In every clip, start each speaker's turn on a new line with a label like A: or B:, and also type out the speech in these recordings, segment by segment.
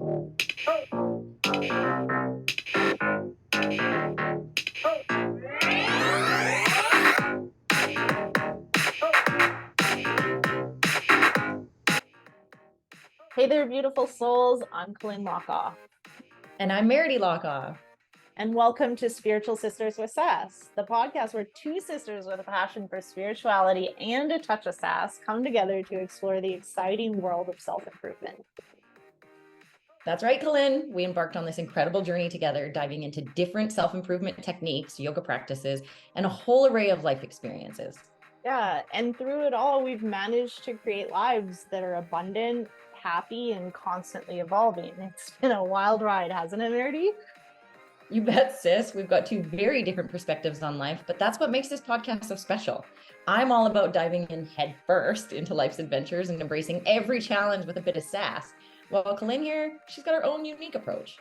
A: Hey there, beautiful souls. I'm Colleen Lockoff.
B: And I'm Meredy Lockoff.
A: And welcome to Spiritual Sisters with Sass, the podcast where two sisters with a passion for spirituality and a touch of sass come together to explore the exciting world of self-improvement.
B: That's right, Colleen. We embarked on this incredible journey together, diving into different self-improvement techniques, yoga practices, and a whole array of life experiences.
A: Yeah, and through it all, we've managed to create lives that are abundant, happy, and constantly evolving. It's been a wild ride, hasn't it, Meredy?
B: You bet, sis. We've got two very different perspectives on life, but that's what makes this podcast so special. I'm all about diving in head first into life's adventures and embracing every challenge with a bit of sass. While Colleen here, she's got her own unique approach.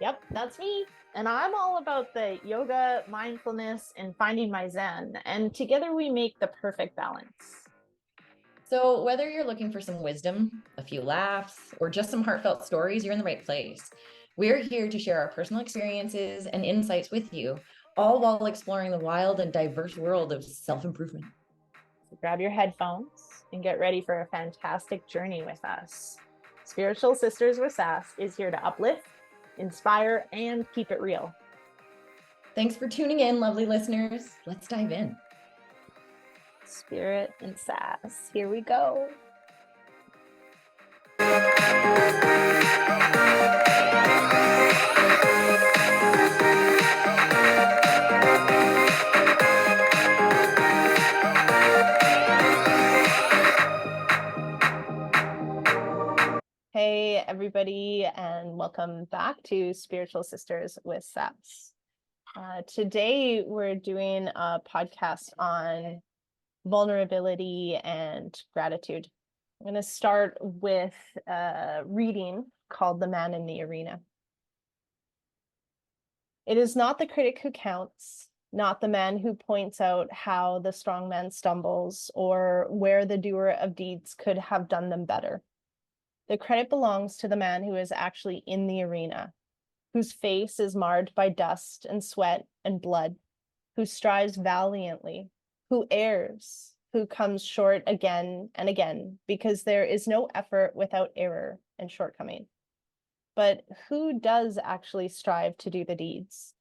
A: Yep, that's me. And I'm all about the yoga, mindfulness, and finding my zen. And together we make the perfect balance.
B: So whether you're looking for some wisdom, a few laughs, or just some heartfelt stories, you're in the right place. We're here to share our personal experiences and insights with you, all while exploring the wild and diverse world of self-improvement.
A: So grab your headphones and get ready for a fantastic journey with us. Spiritual Sisters with Sass is here to uplift, inspire, and keep it real.
B: Thanks for tuning in, lovely listeners. Let's dive in.
A: Spirit and sass. Here we go. Hey, everybody, and welcome back to Spiritual Sisters with Sass. Today, we're doing a podcast on vulnerability and gratitude. I'm going to start with a reading called The Man in the Arena. It is not the critic who counts, not the man who points out how the strong man stumbles or where the doer of deeds could have done them better. The credit belongs to the man who is actually in the arena, whose face is marred by dust and sweat and blood, who strives valiantly, who errs, who comes short again and again, because there is no effort without error and shortcoming. But who does actually strive to do the deeds?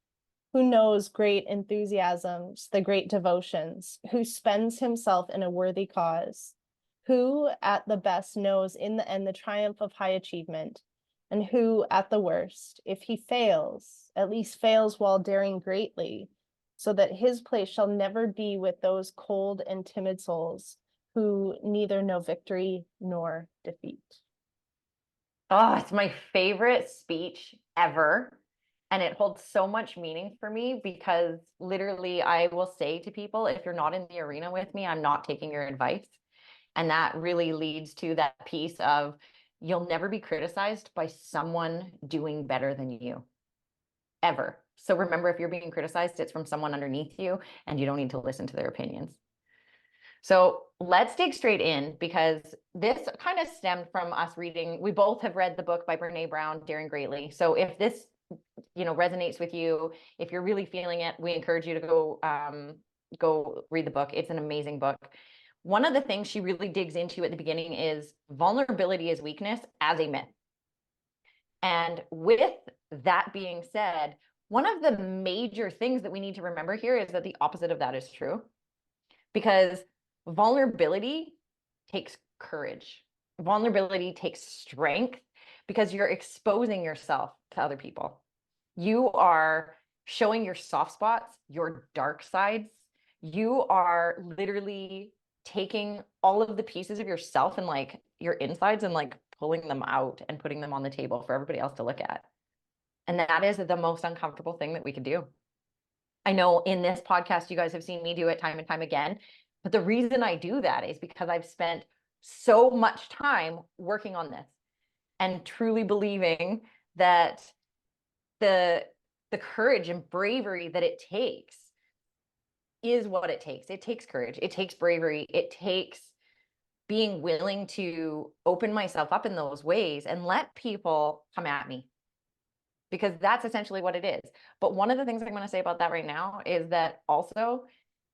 A: Who knows great enthusiasms, the great devotions, who spends himself in a worthy cause? Who at the best knows in the end the triumph of high achievement, and who at the worst, if he fails, at least fails while daring greatly, so that his place shall never be with those cold and timid souls who neither know victory nor defeat.
C: Oh, it's my favorite speech ever. And it holds so much meaning for me because literally I will say to people, if you're not in the arena with me, I'm not taking your advice. And that really leads to that piece of you'll never be criticized by someone doing better than you, ever. So remember, if you're being criticized, it's from someone underneath you and you don't need to listen to their opinions. So let's dig straight in because this kind of stemmed from us reading. We both have read the book by Brene Brown, Daring Greatly. So if this, resonates with you, if you're really feeling it, we encourage you to go read the book. It's an amazing book. One of the things she really digs into at the beginning is vulnerability is weakness as a myth. And with that being said, one of the major things that we need to remember here is that the opposite of that is true, because vulnerability takes courage. Vulnerability takes strength because you're exposing yourself to other people. You are showing your soft spots, your dark sides. You are literally taking all of the pieces of yourself and like your insides and like pulling them out and putting them on the table for everybody else to look at. And that is the most uncomfortable thing that we can do. I know in this podcast, you guys have seen me do it time and time again. But the reason I do that is because I've spent so much time working on this and truly believing that the courage and bravery that it takes is what it takes. It takes courage. It takes bravery. It takes being willing to open myself up in those ways and let people come at me, because that's essentially what it is. But one of the things I'm going to say about that right now is that also,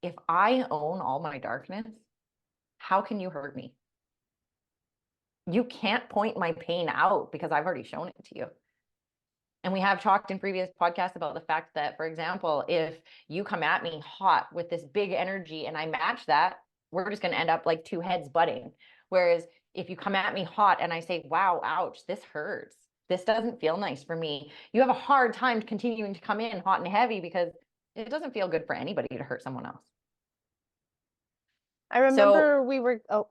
C: if I own all my darkness, how can you hurt me? You can't point my pain out because I've already shown it to you. And we have talked in previous podcasts about the fact that, for example, if you come at me hot with this big energy and I match that, we're just going to end up like two heads butting. Whereas if you come at me hot and I say, wow, ouch, this hurts, this doesn't feel nice for me, you have a hard time continuing to come in hot and heavy because it doesn't feel good for anybody to hurt someone else.
A: I remember we were, oh,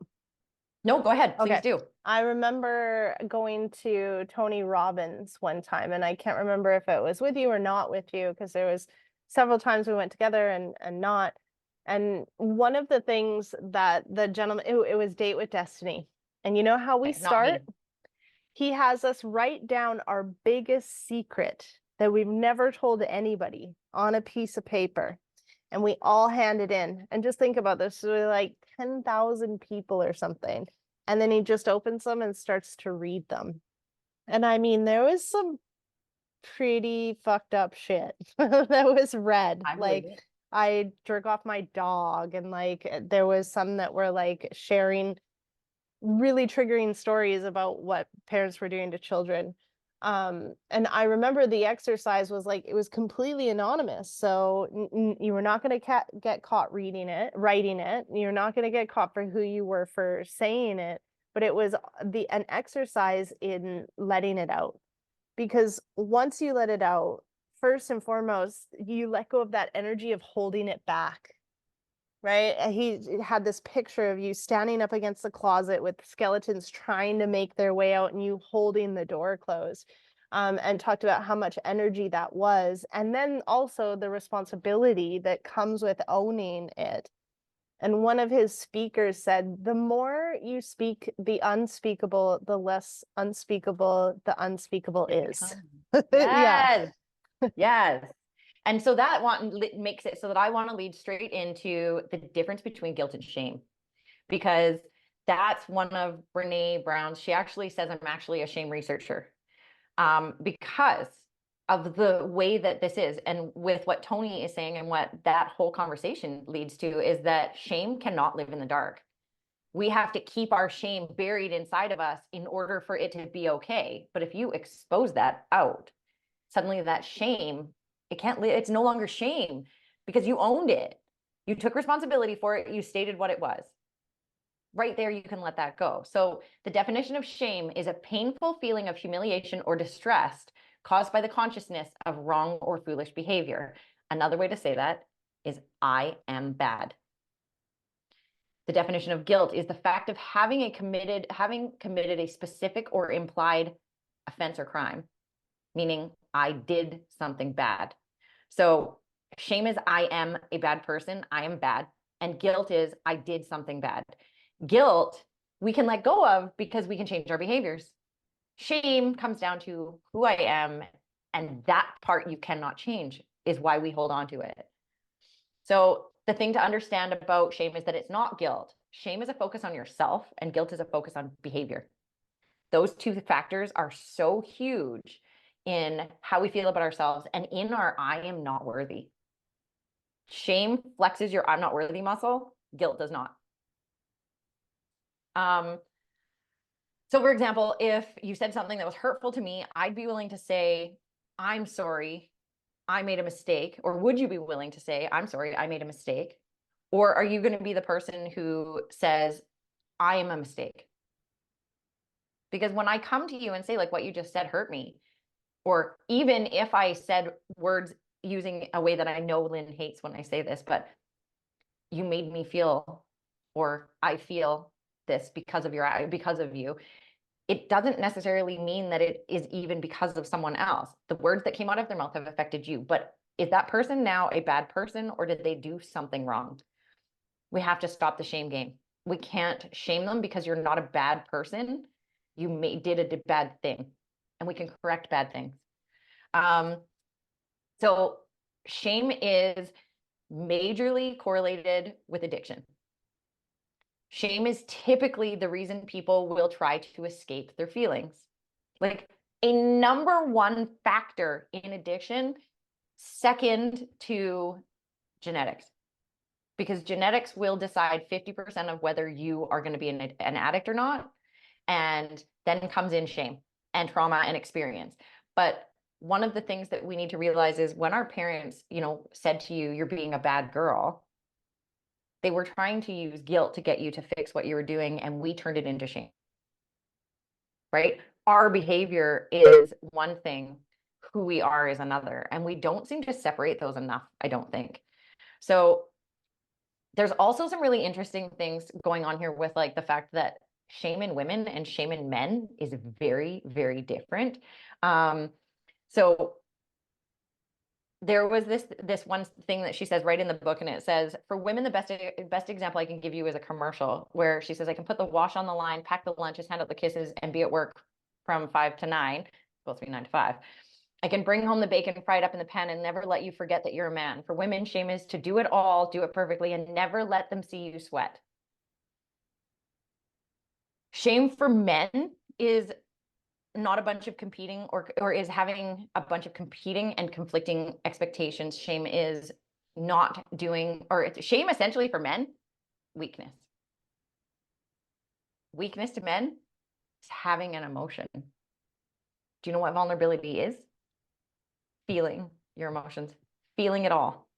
C: no, go ahead, please
A: okay.
C: do.
A: I remember going to Tony Robbins one time, and I can't remember if it was with you or not with you, because there was several times we went together and not. And one of the things that the gentleman, it was Date with Destiny. And you know how we
C: Not me.
A: start? He has us write down our biggest secret that we've never told anybody on a piece of paper. And we all hand it in. And just think about this, so like 10,000 people or something. And then he just opens them and starts to read them. And I mean, there was some pretty fucked up shit that was read. Like, I jerk off my dog, and like there was some that were like sharing really triggering stories about what parents were doing to children. And I remember the exercise was like, it was completely anonymous. So you were not going to get caught writing it. You're not going to get caught for who you were for saying it, but it was an exercise in letting it out. Because once you let it out, first and foremost, you let go of that energy of holding it back. Right? And he had this picture of you standing up against the closet with skeletons trying to make their way out and you holding the door closed, and talked about how much energy that was. And then also the responsibility that comes with owning it. And one of his speakers said, the more you speak the unspeakable, the less unspeakable the unspeakable is. Yeah.
C: Yes. Yes. And so that makes it so that I want to lead straight into the difference between guilt and shame, because that's one of Brene Brown's. She actually says I'm actually a shame researcher, because of the way that this is. And with what Tony is saying and what that whole conversation leads to is that shame cannot live in the dark. We have to keep our shame buried inside of us in order for it to be okay. But if you expose that out, suddenly that shame, it's no longer shame because you owned it. You took responsibility for it. You stated what it was. Right there, you can let that go. So the definition of shame is a painful feeling of humiliation or distress caused by the consciousness of wrong or foolish behavior. Another way to say that is I am bad. The definition of guilt is the fact of having committed a specific or implied offense or crime, meaning I did something bad. So shame is I am a bad person, I am bad. And guilt is I did something bad. Guilt we can let go of because we can change our behaviors. Shame comes down to who I am, and that part you cannot change is why we hold on to it. So the thing to understand about shame is that it's not guilt. Shame is a focus on yourself, and guilt is a focus on behavior. Those two factors are so huge in how we feel about ourselves and in our I am not worthy. Shame flexes your I'm not worthy muscle. Guilt does not. So for example, if you said something that was hurtful to me, I'd be willing to say, I'm sorry, I made a mistake. Or would you be willing to say, I'm sorry, I made a mistake? Or are you going to be the person who says, I am a mistake? Because when I come to you and say, like, what you just said hurt me, or even if I said words using a way that I know Lynn hates when I say this, but you made me feel, or I feel this because of you, it doesn't necessarily mean that it is even because of someone else. The words that came out of their mouth have affected you, but is that person now a bad person, or did they do something wrong? We have to stop the shame game. We can't shame them because you're not a bad person. You did a bad thing, and we can correct bad things. So shame is majorly correlated with addiction. Shame is typically the reason people will try to escape their feelings. Like a number one factor in addiction, second to genetics, because genetics will decide 50% of whether you are going to be an addict or not. And then comes in shame and trauma and experience. But one of the things that we need to realize is when our parents, said to you, you're being a bad girl, they were trying to use guilt to get you to fix what you were doing, and we turned it into shame, right? Our behavior is one thing, who we are is another, and we don't seem to separate those enough, I don't think. So there's also some really interesting things going on here with like the fact that shame in women and shame in men is very, very different. So there was this one thing that she says right in the book, and it says, for women, the best example I can give you is a commercial where she says, I can put the wash on the line, pack the lunches, hand out the kisses, and be at work from 5 to 9, both 9 to 5. I can bring home the bacon fried up in the pan and never let you forget that you're a man. For women, shame is to do it all, do it perfectly, and never let them see you sweat. Shame for men is not a bunch of competing or is having a bunch of competing and conflicting expectations. Shame is not doing, or it's shame essentially for men, weakness. Weakness to men is having an emotion. Do you know what vulnerability is? Feeling your emotions, feeling it all.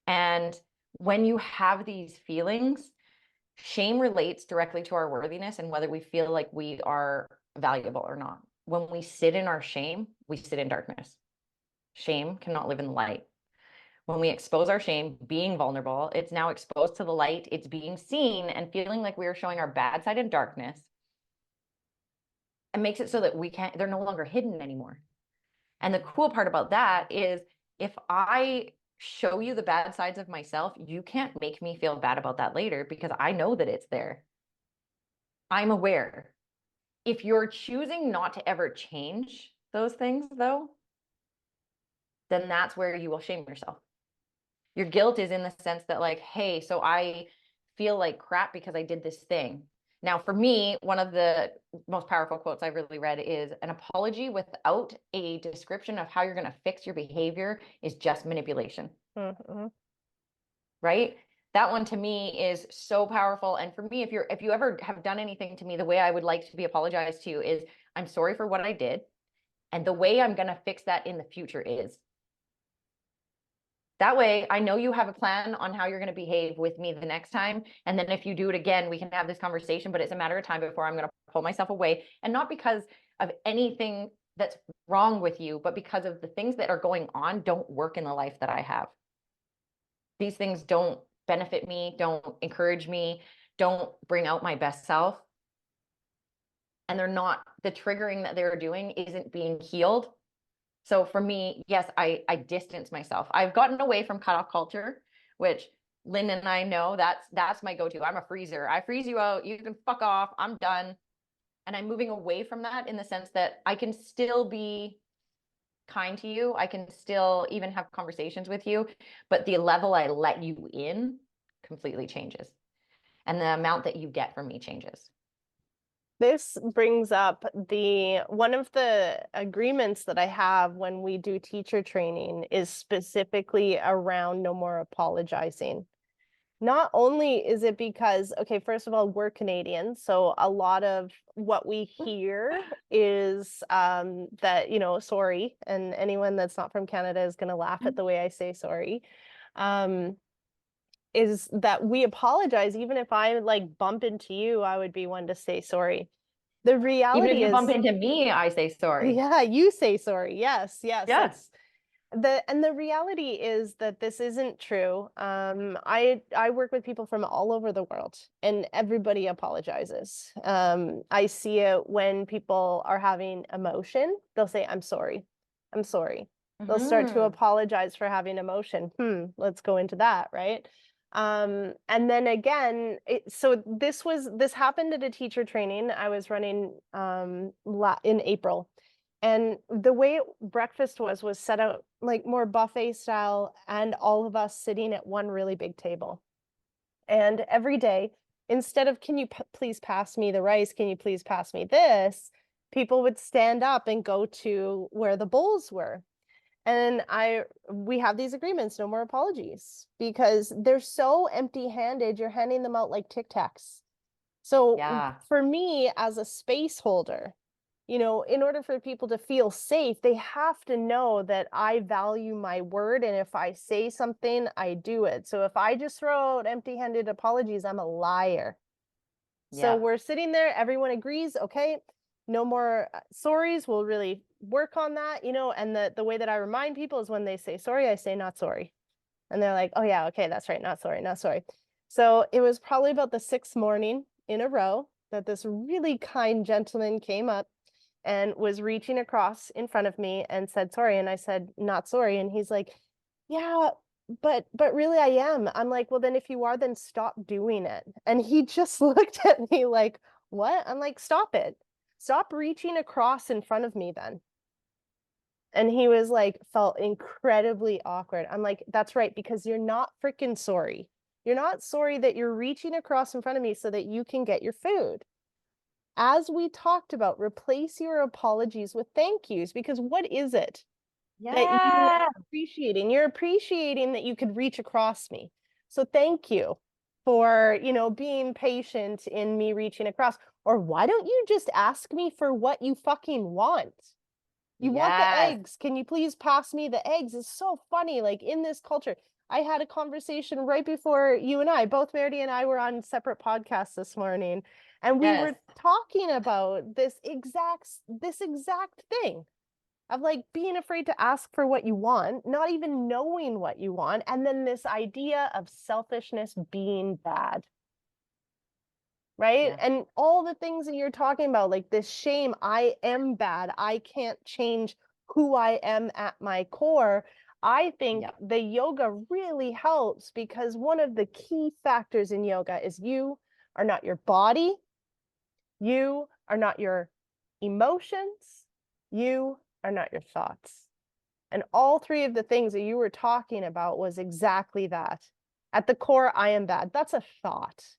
C: And when you have these feelings, shame relates directly to our worthiness and whether we feel like we are valuable or not. When we sit in our shame, we sit in darkness. Shame cannot live in the light. When we expose our shame, being vulnerable, it's now exposed to the light, it's being seen and feeling like we are showing our bad side in darkness. It makes it so that they're no longer hidden anymore. And the cool part about that is if I show you the bad sides of myself, you can't make me feel bad about that later because I know that it's there. I'm aware. If you're choosing not to ever change those things, though, then that's where you will shame yourself. Your guilt is in the sense that, like, hey, so I feel like crap because I did this thing. Now, for me, one of the most powerful quotes I've really read is an apology without a description of how you're going to fix your behavior is just manipulation.
A: Mm-hmm.
C: Right? That one to me is so powerful. And for me, if you ever have done anything to me, the way I would like to be apologized to is I'm sorry for what I did. And the way I'm going to fix that in the future is. That way, I know you have a plan on how you're going to behave with me the next time. And then if you do it again, we can have this conversation, but it's a matter of time before I'm going to pull myself away. And not because of anything that's wrong with you, but because of the things that are going on don't work in the life that I have. These things don't benefit me, don't encourage me, don't bring out my best self. And the triggering that they're doing isn't being healed. So for me, yes, I distance myself. I've gotten away from cutoff culture, which Lynn and I know that's my go-to. I'm a freezer. I freeze you out. You can fuck off. I'm done. And I'm moving away from that in the sense that I can still be kind to you. I can still even have conversations with you, but the level I let you in completely changes. And the amount that you get from me changes.
A: This brings up one of the agreements that I have when we do teacher training is specifically around no more apologizing. Not only is it because, okay, first of all, we're Canadian, so a lot of what we hear is that, sorry, and anyone that's not from Canada is going to laugh at the way I say sorry. Is that we apologize. Even if I like bump into you, I would be one to say sorry. The
C: Even if
A: reality
C: you
A: is,
C: bump into me, I say sorry.
A: yeah, you say sorry. Yes, yes.
C: Yes.
A: The reality is that this isn't true. I work with people from all over the world, and everybody apologizes. I see it when people are having emotion. They'll say, "I'm sorry. I'm sorry." They'll start to apologize for having emotion. Let's go into that, right? And then again, so this happened at a teacher training I was running in April. And the way breakfast was set out like more buffet style, and all of us sitting at one really big table. And every day instead of, can you please pass me the rice? Can you please pass me this? People would stand up and go to where the bowls were. And we have these agreements, no more apologies, because they're so empty-handed. You're handing them out like Tic Tacs. So
C: Yeah.
A: for me as a space holder, you know, in order for people to feel safe, they have to know that I value my word. And if I say something, I do it. So if I just throw out empty-handed apologies, I'm a liar. So
C: Yeah.
A: we're sitting there, everyone agrees, okay, no more sorries. We'll really work on that, you know, and the way that I remind people is when they say sorry, I say not sorry. And they're like, oh yeah, okay, that's right, not sorry, not sorry. So it was probably about the 6th morning in a row that this really kind gentleman came up and was reaching across in front of me and said sorry. And I said, not sorry. And he's like, yeah, but really I am. I'm like, well, then if you are, then stop doing it. And he just looked at me like, what? I'm like, stop it. Stop reaching across in front of me then. And he was like, felt incredibly awkward. I'm like, that's right, because you're not freaking sorry. You're not sorry that you're reaching across in front of me so that you can get your food. As we talked about, replace your apologies with thank yous, because what is it that you
C: Yeah.
A: are appreciating? You're appreciating that you could reach across me. So thank you for, you know, being patient in me reaching across. Or why don't you just ask me for what you fucking want? You want the
C: Yes.
A: eggs. Can you please pass me the eggs? It's so funny. Like in this culture, I had a conversation right before you and I, both Verity and I were on separate podcasts this morning, and we
C: Yes.
A: were talking about this exact thing of like being afraid to ask for what you want, not even knowing what you want, and then this idea of selfishness being bad. Right?
C: Yeah.
A: And all the things that you're talking about, like this shame, I am bad, I can't change who I am at my core. I think
C: Yeah.
A: the yoga really helps, because one of the key factors in yoga is you are not your body, you are not your emotions, you are not your thoughts. And all three of the things that you were talking about was exactly that. At the core, I am bad. That's a thought.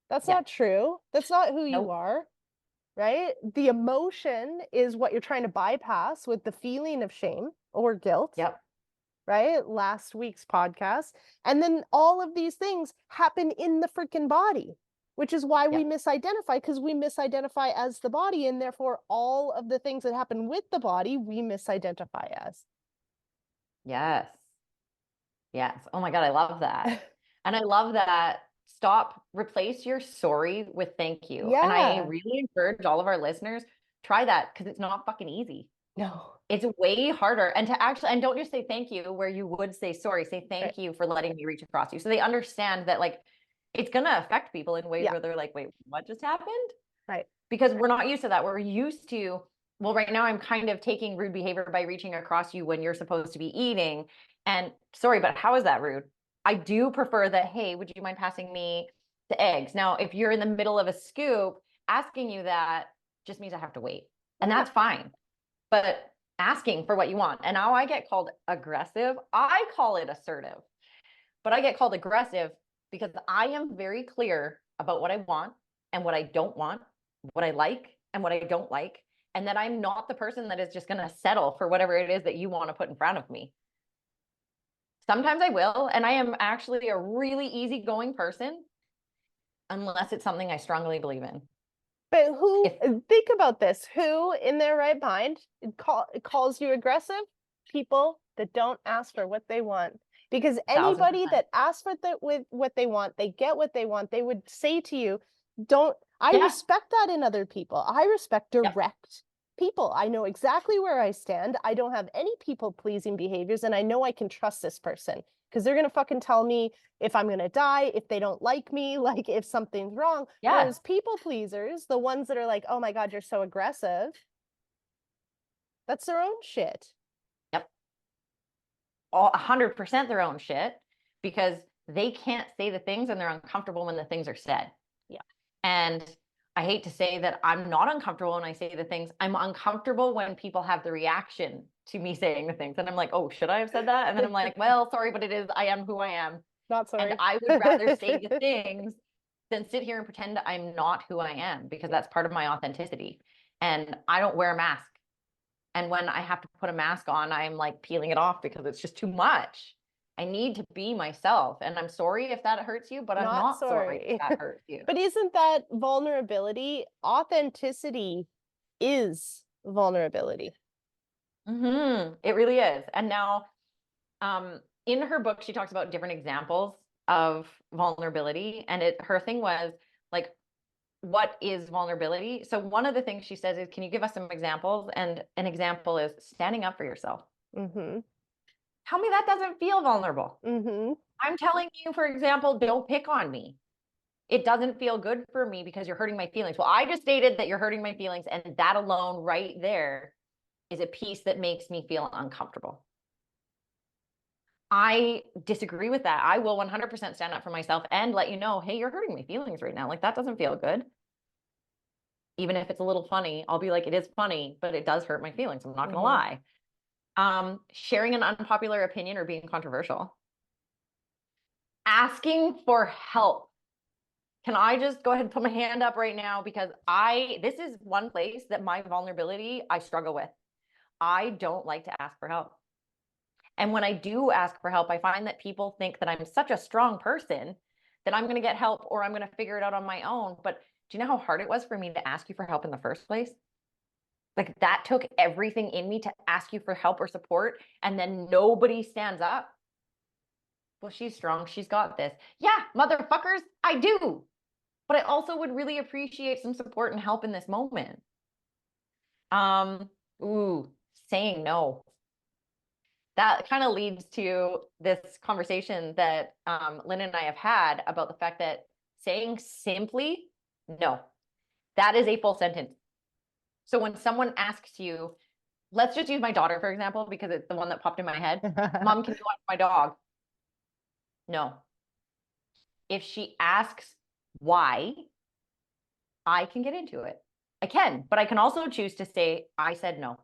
A: That's
C: Yeah.
A: not true. That's not who you
C: Nope.
A: are, right? The emotion is what you're trying to bypass with the feeling of shame or guilt,
C: Yep.
A: right? Last week's podcast. And then all of these things happen in the freaking body, which is why we
C: Yep.
A: misidentify, because we misidentify as the body. And therefore, all of the things that happen with the body, we misidentify as.
C: Yes. Yes. Oh my God, I love that. And I love that. Replace your sorry with thank you. And I
A: Yeah.
C: really encourage all of our listeners, try that, because it's not fucking easy.
A: No.
C: It's way harder. And to actually, and don't just say thank you where you would say sorry, say
A: Right.
C: thank you for letting me reach across you. So they understand that like it's going to affect people in ways
A: Yeah.
C: where they're like, wait, what just happened?
A: Right.
C: Because we're not used to that. We're used to, well, right now I'm kind of taking rude behavior by reaching across you when you're supposed to be eating. And sorry, but how is that rude? I do prefer that, hey, would you mind passing me the eggs? Now, if you're in the middle of a scoop, asking you that just means I have to wait. And
A: Yeah.
C: that's fine. But asking for what you want. And now I get called aggressive. I call it assertive, but I get called aggressive because I am very clear about what I want and what I don't want, what I like and what I don't like. And that I'm not the person that is just going to settle for whatever it is that you want to put in front of me. Sometimes I will. And I am actually a really easygoing person unless it's something I strongly believe in.
A: But who,
C: If
A: think about this, who in their right mind calls you aggressive? People that don't ask for what they want. Because anybody
C: 1000%.
A: that asks for with what they want, they get what they want. They would say to you, don't, I
C: Yeah.
A: respect that in other people. I respect
C: Yep.
A: direct people. I know exactly where I stand. I don't have any people pleasing behaviors, and I know I can trust this person, because they're going to fucking tell me if I'm going to die, if they don't like me, like if something's wrong.
C: Yeah.
A: Whereas people pleasers, the ones that are like, oh my God, you're so aggressive, that's their own shit.
C: Yep. 100% their own shit, because they can't say the things and they're uncomfortable when the things are said.
A: Yeah.
C: And I hate to say that I'm not uncomfortable when I say the things. I'm uncomfortable when people have the reaction to me saying the things. And I'm like, oh, should I have said that? And then I'm like, well, sorry, but I am who I am.
A: Not sorry.
C: And I would rather say the things than sit here and pretend I'm not who I am, because that's part of my authenticity. And I don't wear a mask. And when I have to put a mask on, I'm like peeling it off because it's just too much. I need to be myself. And I'm sorry if that hurts you, but I'm
A: Not
C: not sorry
A: sorry.
C: if that hurts you.
A: But isn't that vulnerability? Authenticity is vulnerability.
C: It really is. And now, in her book, she talks about different examples of vulnerability. And her thing was like, what is vulnerability? So one of the things she says is, can you give us some examples? And an example is standing up for yourself.
A: Mm-hmm.
C: Tell me that doesn't feel vulnerable.
A: Mm-hmm.
C: I'm telling you, for example, don't pick on me. It doesn't feel good for me because you're hurting my feelings. Well, I just stated that you're hurting my feelings, and that alone right there is a piece that makes me feel uncomfortable. I disagree with that. I will 100% stand up for myself and let you know, hey, you're hurting my feelings right now. Like, that doesn't feel good. Even if it's a little funny, I'll be like, it is funny, but it does hurt my feelings. I'm not going to lie. Sharing an unpopular opinion or being controversial. Asking for help. Can I just go ahead and put my hand up right now? Because this is one place that my vulnerability I struggle with. I don't like to ask for help. And when I do ask for help, I find that people think that I'm such a strong person that I'm going to get help or I'm going to figure it out on my own. But do you know how hard it was for me to ask you for help in the first place? Like, that took everything in me to ask you for help or support, and then nobody stands up. Well, she's strong. She's got this. Yeah, motherfuckers, I do. But I also would really appreciate some support and help in this moment. Saying no. That kind of leads to this conversation that Lynn and I have had about the fact that saying simply no, that is a full sentence. So when someone asks you, let's just use my daughter, for example, because it's the one that popped in my head. Mom, can you watch my dog? No. If she asks why, I can get into it. I can, but I can also choose to say, I said no.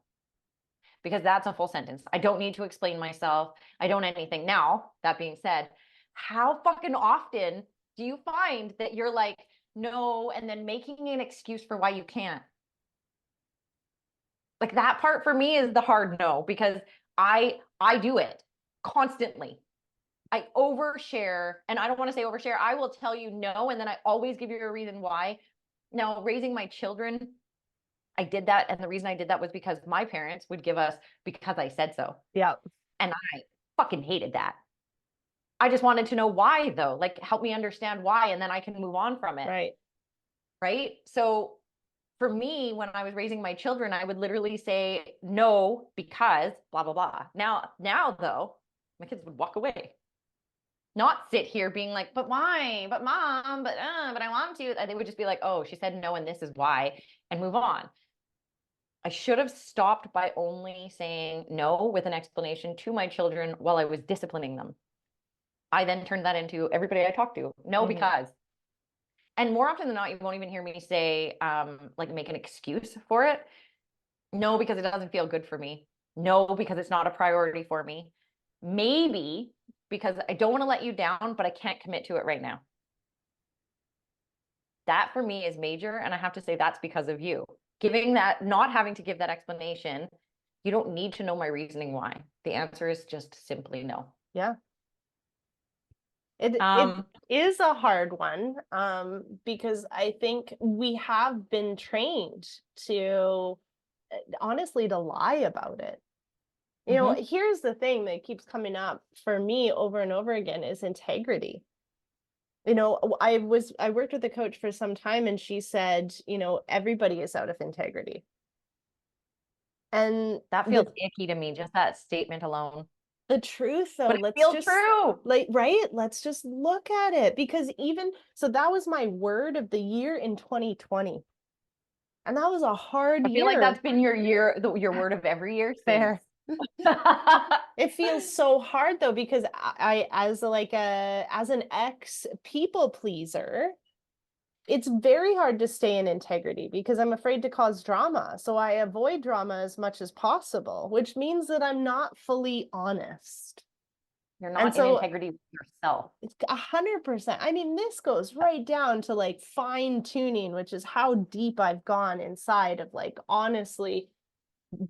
C: Because that's a full sentence. I don't need to explain myself. I don't anything. Now, that being said, how fucking often do you find that you're like, no, and then making an excuse for why you can't? Like, that part for me is the hard no, because I do it constantly. I overshare, and I don't want to say overshare. I will tell you no, and then I always give you a reason why. Now, raising my children, I did that, and the reason I did that was because my parents would give us because I said so.
A: Yeah.
C: And I fucking hated that. I just wanted to know why, though. Like, help me understand why, and then I can move on from it.
A: Right.
C: Right. So for me, when I was raising my children, I would literally say no because blah blah blah. Now though, my kids would walk away. Not sit here being like, but why? But mom, but I want to. They would just be like, oh, she said no, and this is why, and move on. I should have stopped by only saying no with an explanation to my children while I was disciplining them. I then turned that into everybody I talk to. No, because. And more often than not, you won't even hear me say, like, make an excuse for it. No, because it doesn't feel good for me. No, because it's not a priority for me. Maybe because I don't want to let you down, but I can't commit to it right now. That for me is major. And I have to say that's because of you. Giving that, not having to give that explanation, you don't need to know my reasoning why. The answer is just simply no.
A: Yeah. It is a hard one, because I think we have been trained to, honestly, to lie about it. You know, here's the thing that keeps coming up for me over and over again is integrity. You know, I worked with a coach for some time, and she said, you know, everybody is out of integrity. And
C: that feels icky to me, just that statement alone.
A: The truth, though,
C: but it feels true.
A: Like, right? Let's just look at it, because even so, that was my word of the year in 2020, and that was a hard year.
C: I feel like that's been your word of every year.
A: Fair. It feels so hard though, because I as an ex people pleaser, it's very hard to stay in integrity because I'm afraid to cause drama. So I avoid drama as much as possible, which means that I'm not fully honest.
C: You're
A: And
C: not in
A: so
C: integrity with yourself.
A: it's 100%. I mean, this goes right down to like fine tuning, which is how deep I've gone inside of like honestly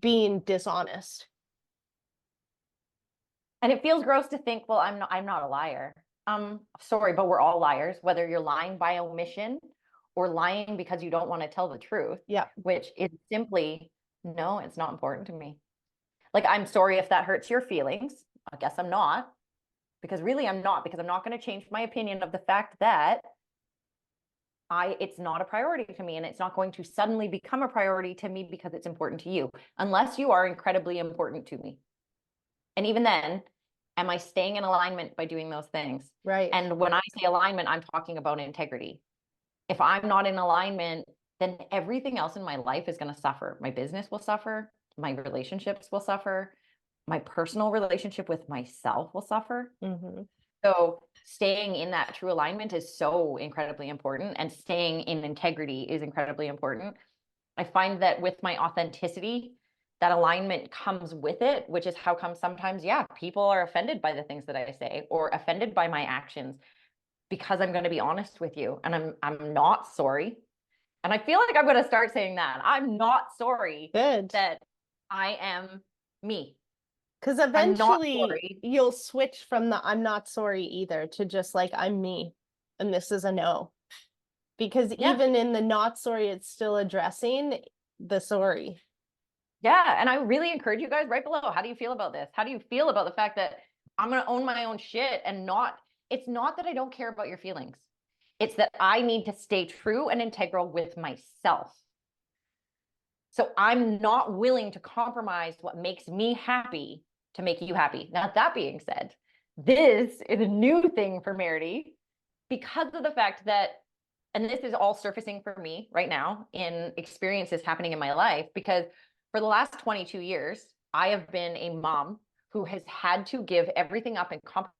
A: being dishonest.
C: And it feels gross to think, well, I'm not a liar. Sorry, but we're all liars, whether you're lying by omission or lying because you don't want to tell the truth,
A: Yeah.
C: which is simply, no, it's not important to me. Like, I'm sorry if that hurts your feelings. I guess I'm not, because really I'm not, because I'm not going to change my opinion of the fact that it's not a priority to me, and it's not going to suddenly become a priority to me because it's important to you, unless you are incredibly important to me. And even then, am I staying in alignment by doing those things?
A: Right.
C: And when I say alignment, I'm talking about integrity. If I'm not in alignment, then everything else in my life is going to suffer. My business will suffer. My relationships will suffer. My personal relationship with myself will suffer.
A: Mm-hmm.
C: So staying in that true alignment is so incredibly important, and staying in integrity is incredibly important. I find that with my authenticity, that alignment comes with it, which is how come sometimes, yeah, people are offended by the things that I say or offended by my actions, because I'm going to be honest with you, and I'm not sorry. And I feel like I'm going to start saying that. I'm not sorry
A: Good.
C: that I am me.
A: Because
C: I'm not
A: eventually
C: sorry.
A: you'll switch from the I'm not sorry either to just like I'm me and this is a no. Because
C: Yeah.
A: even in the not sorry, it's still addressing the sorry.
C: Yeah. And I really encourage you guys right below. How do you feel about this? How do you feel about the fact that I'm going to own my own shit and it's not that I don't care about your feelings. It's that I need to stay true and integral with myself. So I'm not willing to compromise what makes me happy to make you happy. Now, that being said, this is a new thing for Merity because of the fact that, and this is all surfacing for me right now in experiences happening in my life, because for the last 22 years, I have been a mom who has had to give everything up and compromise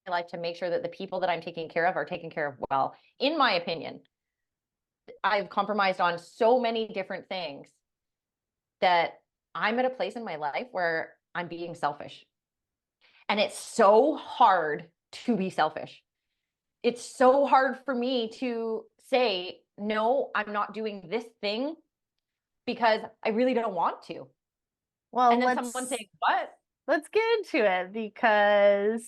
C: my life to make sure that the people that I'm taking care of are taken care of well. In my opinion, I've compromised on so many different things that I'm at a place in my life where I'm being selfish. And it's so hard to be selfish. It's so hard for me to say, no, I'm not doing this thing because I really don't want to.
A: Well,
C: And then someone saying, what?
A: let's get into it because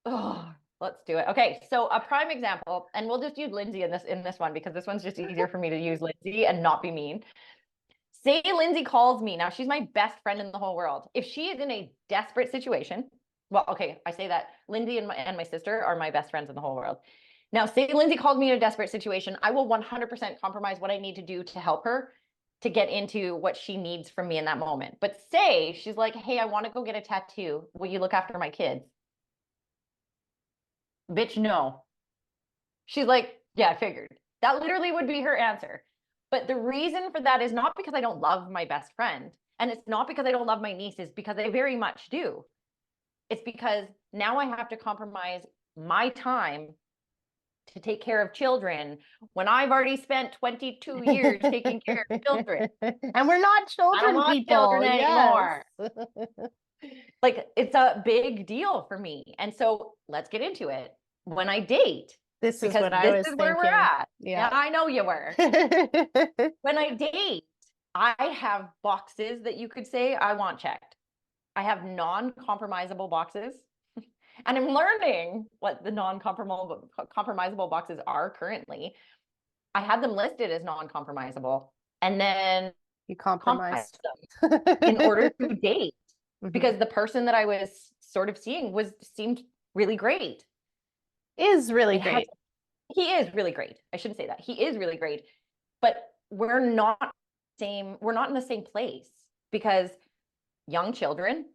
C: Oh, let's do it. Okay, so a prime example, and we'll just use Lindsay in this one because this one's just easier for me to use Lindsay and not be mean. Say Lindsay calls me. Now, she's my best friend in the whole world. If she is in a desperate situation, well, okay, I say that Lindsay and my sister are my best friends in the whole world. Now, say Lindsay called me in a desperate situation, I will 100% compromise what I need to do to help her to get into what she needs from me in that moment. But say she's like, hey, I want to go get a tattoo. Will you look after my kids? Bitch, no. She's like, yeah, I figured. That literally would be her answer. But the reason for that is not because I don't love my best friend. And it's not because I don't love my nieces, because I very much do. It's because now I have to compromise my time to take care of children when I've already spent 22 years taking care of children.
A: and we're not
C: I don't
A: children
C: want
A: people.
C: children anymore.
A: Yes.
C: Like, it's a big deal for me. And so let's get into it. When I date,
A: This is
C: because
A: what I
C: this
A: was
C: is where we're
A: thinking.
C: at.
A: Yeah.
C: I know you were. When I date, I have boxes that you could say I want checked. I have non-compromisable boxes. And I'm learning what the non-compromisable boxes are currently. I had them listed as non-compromisable and then
A: You
C: compromised
A: compromised.
C: them in order to date,
A: Mhm.
C: because the person that I was sort of seeing seemed really great.
A: Is really great.
C: He is really great. I shouldn't say that. He is really great, but we're not in the same place, because young children,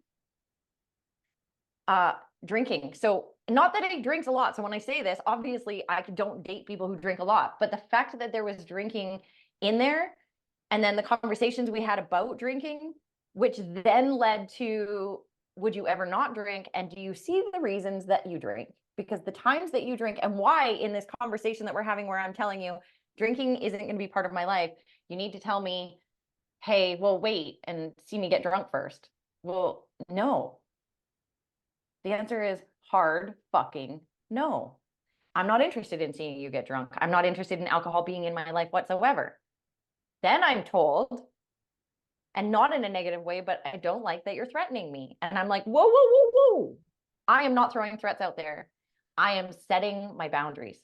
C: drinking. So not that he drinks a lot. So when I say this, obviously I don't date people who drink a lot, but the fact that there was drinking in there, and then the conversations we had about drinking, which then led to, would you ever not drink? And do you see the reasons that you drink? Because the times that you drink, and why in this conversation that we're having where I'm telling you drinking isn't going to be part of my life, you need to tell me, hey, well, wait and see me get drunk first. Well, no. The answer is hard fucking no. I'm not interested in seeing you get drunk. I'm not interested in alcohol being in my life whatsoever. Then I'm told, and not in a negative way, but I don't like that you're threatening me. And I'm like, whoa, whoa, whoa, whoa. I am not throwing threats out there. I am setting my boundaries.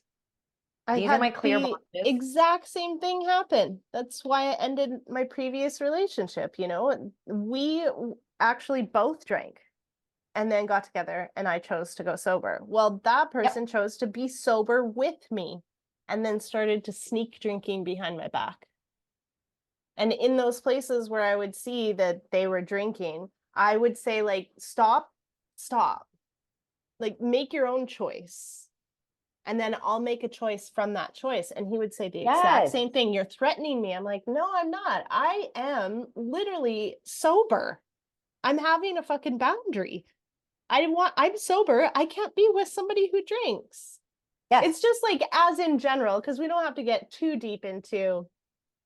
A: I
C: These are my
A: had
C: clear
A: the
C: boundaries.
A: exact same thing happen. That's why I ended my previous relationship, you know. We actually both drank and then got together and I chose to go sober. Well, that person chose to be sober with me and then started to sneak drinking behind my back. And in those places where I would see that they were drinking, I would say, like, stop, stop. Like, make your own choice. And then I'll make a choice from that choice. And he would say the exact same thing. You're threatening me. I'm like, no, I'm not. I am literally sober. I'm having a fucking boundary. I'm sober. I can't be with somebody who drinks.
C: Yes.
A: It's just like, as in general, because we don't have to get too deep into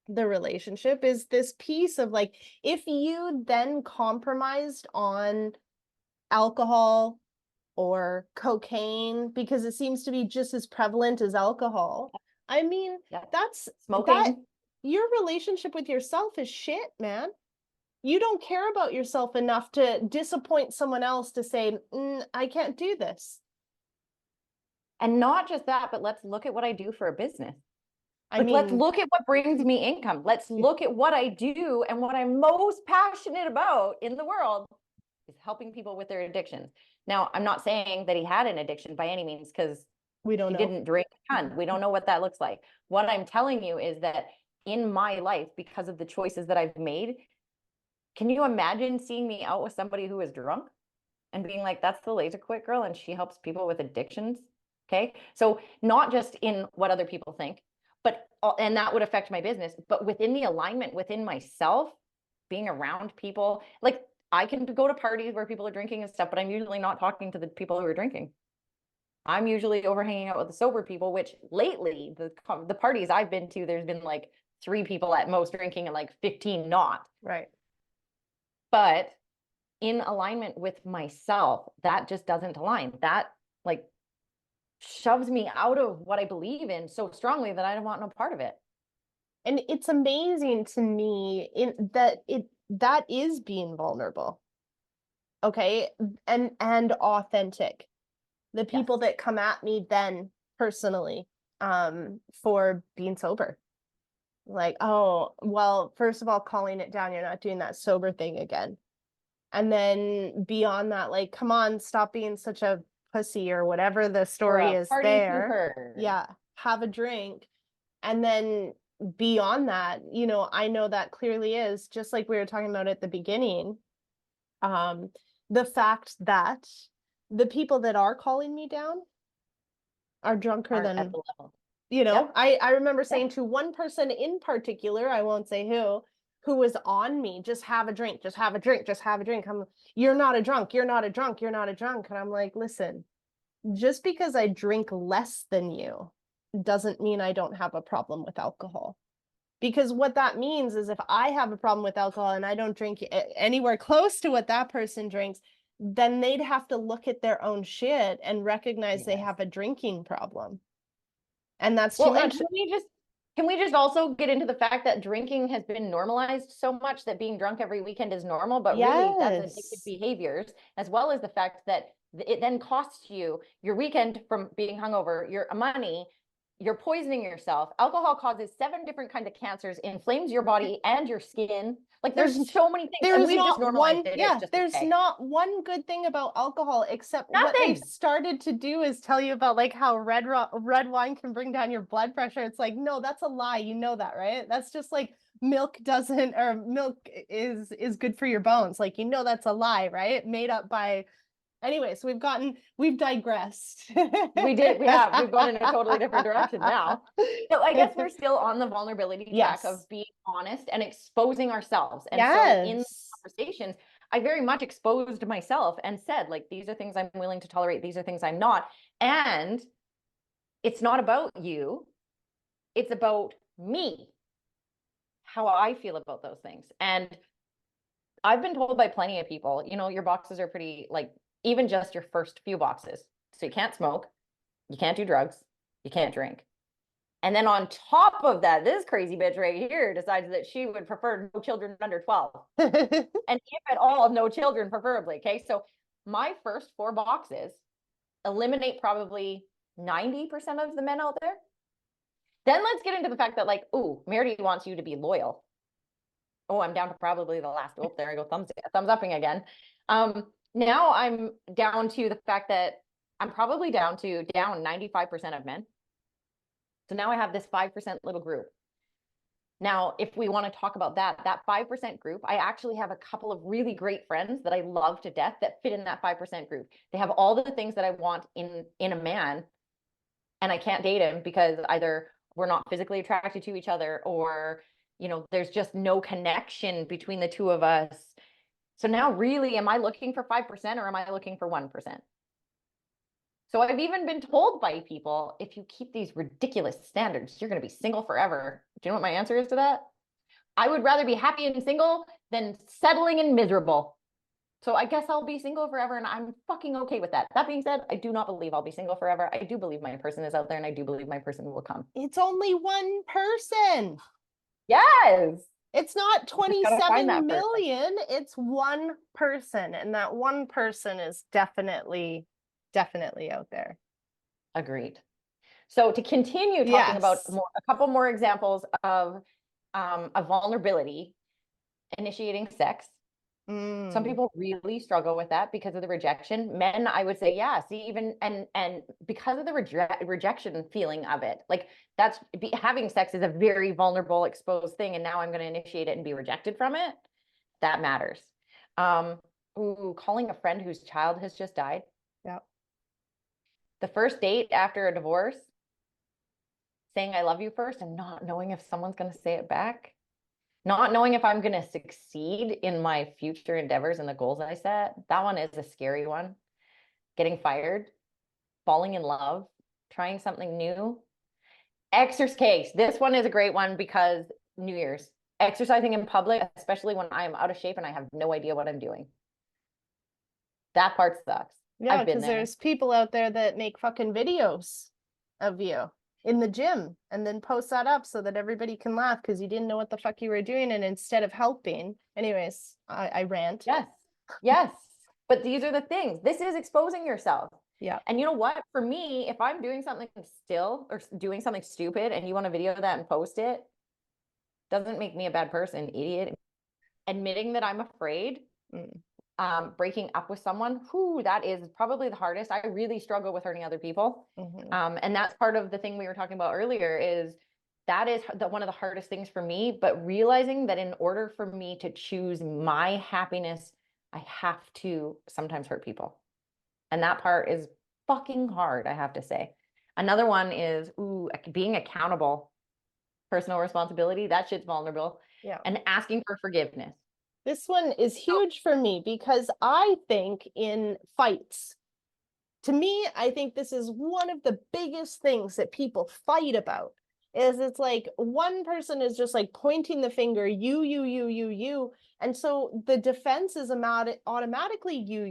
A: the relationship, is this piece of like, if you then compromised on alcohol or cocaine because it seems to be just as prevalent as alcohol, I mean, that's
C: smoking.
A: That your relationship with yourself is shit, man. You don't care about yourself enough to disappoint someone else to say, I can't do this.
C: And not just that, but let's look at what I do for a business.
A: I
C: Like,
A: mean,
C: let's look at what brings me income. Let's look at what I do, and what I'm most passionate about in the world is helping people with their addictions. Now, I'm not saying that he had an addiction by any means, because
A: we don't
C: he
A: know.
C: didn't drink a ton. We don't know what that looks like. What I'm telling you is that in my life, because of the choices that I've made, can you imagine seeing me out with somebody who is drunk and being like, that's the laser quit girl, and she helps people with addictions? Okay. So not just in what other people think, but, and that would affect my business, but within the alignment within myself, being around people, like, I can go to parties where people are drinking and stuff, but I'm usually not talking to the people who are drinking. I'm usually over hanging out with the sober people, which lately, the parties I've been to, there's been like 3 people at most drinking and like 15 not.
A: Right.
C: But in alignment with myself, that just doesn't align. That, like, shoves me out of what I believe in so strongly that I don't want no part of it.
A: And it's amazing to me that is being vulnerable. Okay. And authentic. The people that come at me then personally for being sober. Like, oh, well, first of all, calling it down, you're not doing that sober thing again. And then beyond that, like, come on, stop being such a pussy or whatever the story is there.
C: Pooper.
A: Yeah, have a drink. And then beyond that, you know, I know that clearly is, just like we were talking about at the beginning, the fact that the people that are calling me down are drunker than
C: at the level.
A: you know. I remember saying to one person in particular, I won't say who was on me, just have a drink, just have a drink, just have a drink. You're not a drunk, you're not a drunk, you're not a drunk. And I'm like, listen, just because I drink less than you doesn't mean I don't have a problem with alcohol. Because what that means is, if I have a problem with alcohol and I don't drink anywhere close to what that person drinks, then they'd have to look at their own shit and recognize they have a drinking problem. And that's too much.
C: Can we just also get into the fact that drinking has been normalized so much that being drunk every weekend is normal, but really that's addictive behaviors, as well as the fact that it then costs you your weekend from being hungover, your money, you're poisoning yourself. Alcohol causes 7 different kinds of cancers, inflames your body and your skin. Like, there's so many things.
A: There's not one, there's not one good thing about alcohol, except what they've started to do is tell you about, like, how red wine can bring down your blood pressure. It's like, no, that's a lie. You know that, right? That's just like milk is good for your bones. Like, you know, that's a lie, right? Made up by. Anyway, so we've digressed.
C: We've gone in a totally different direction now. So I guess we're still on the vulnerability track of being honest and exposing ourselves. And so in conversations, I very much exposed myself and said, like, these are things I'm willing to tolerate. These are things I'm not. And it's not about you. It's about me, how I feel about those things. And I've been told by plenty of people, you know, your boxes are pretty, like, even just your first few boxes. So you can't smoke, you can't do drugs, you can't drink. And then on top of that, this crazy bitch right here decides that she would prefer no children under 12. And if at all, no children preferably. Okay. So my first 4 boxes eliminate probably 90% of the men out there. Then let's get into the fact that, like, ooh, Meredith wants you to be loyal. Oh, I'm down to probably the last. Oh, there I go. Thumbs upping again. Now I'm down to the fact that I'm probably down 95% of men. So now I have this 5% little group. Now, if we want to talk about that 5% group, I actually have a couple of really great friends that I love to death that fit in that 5% group. They have all the things that I want in a man, and I can't date him because either we're not physically attracted to each other, or, you know, there's just no connection between the two of us. So now really, am I looking for 5% or am I looking for 1%? So I've even been told by people, if you keep these ridiculous standards, you're going to be single forever. Do you know what my answer is to that? I would rather be happy and single than settling and miserable. So I guess I'll be single forever, and I'm fucking okay with that. That being said, I do not believe I'll be single forever. I do believe my person is out there, and I do believe my person will come.
A: It's only one person.
C: Yes.
A: It's not
C: Just gotta find that
A: 27 million. It's one person. And that one person is definitely out there.
C: Agreed. So to continue talking about
A: Yes.
C: a couple more examples of a vulnerability, initiating sex. Some people really struggle with that because of the rejection. Men, I would say, yeah, see, even and because of the rejection feeling of it, like having sex is a very vulnerable, exposed thing, and now I'm going to initiate it and be rejected from it. That matters. Calling a friend whose child has just died.
A: Yeah.
C: The first date after a divorce, saying I love you first and not knowing if someone's going to say it back. Not knowing if I'm going to succeed in my future endeavors and the goals I set. That one is a scary one. Getting fired, falling in love, trying something new. Exercise. This one is a great one because New Year's. Exercising in public, especially when I'm out of shape and I have no idea what I'm doing. That part sucks.
A: Yeah,
C: I've been
A: because
C: there.
A: there's people out there that make fucking videos of you in the gym and then post that up so that everybody can laugh because you didn't know what the fuck you were doing, and instead of helping. Anyways, I rant.
C: Yes. But these are the things. This is exposing yourself.
A: Yeah.
C: And you know what? For me, if I'm doing something still or doing something stupid and you want to video that and post it, doesn't make me a bad person, idiot. Admitting that I'm afraid, breaking up with someone, that is probably the hardest. I really struggle with hurting other people. And that's part of the thing we were talking about earlier, is that is one of the hardest things for me. But realizing that in order for me to choose my happiness, I have to sometimes hurt people. And that part is fucking hard, I have to say. Another one is being accountable, personal responsibility. That shit's vulnerable.
A: Yeah.
C: And asking for forgiveness.
A: This one is huge for me because I think in fights, to me, I think this is one of the biggest things that people fight about. Is it's like one person is just like pointing the finger, you. And so the defense is automatically you,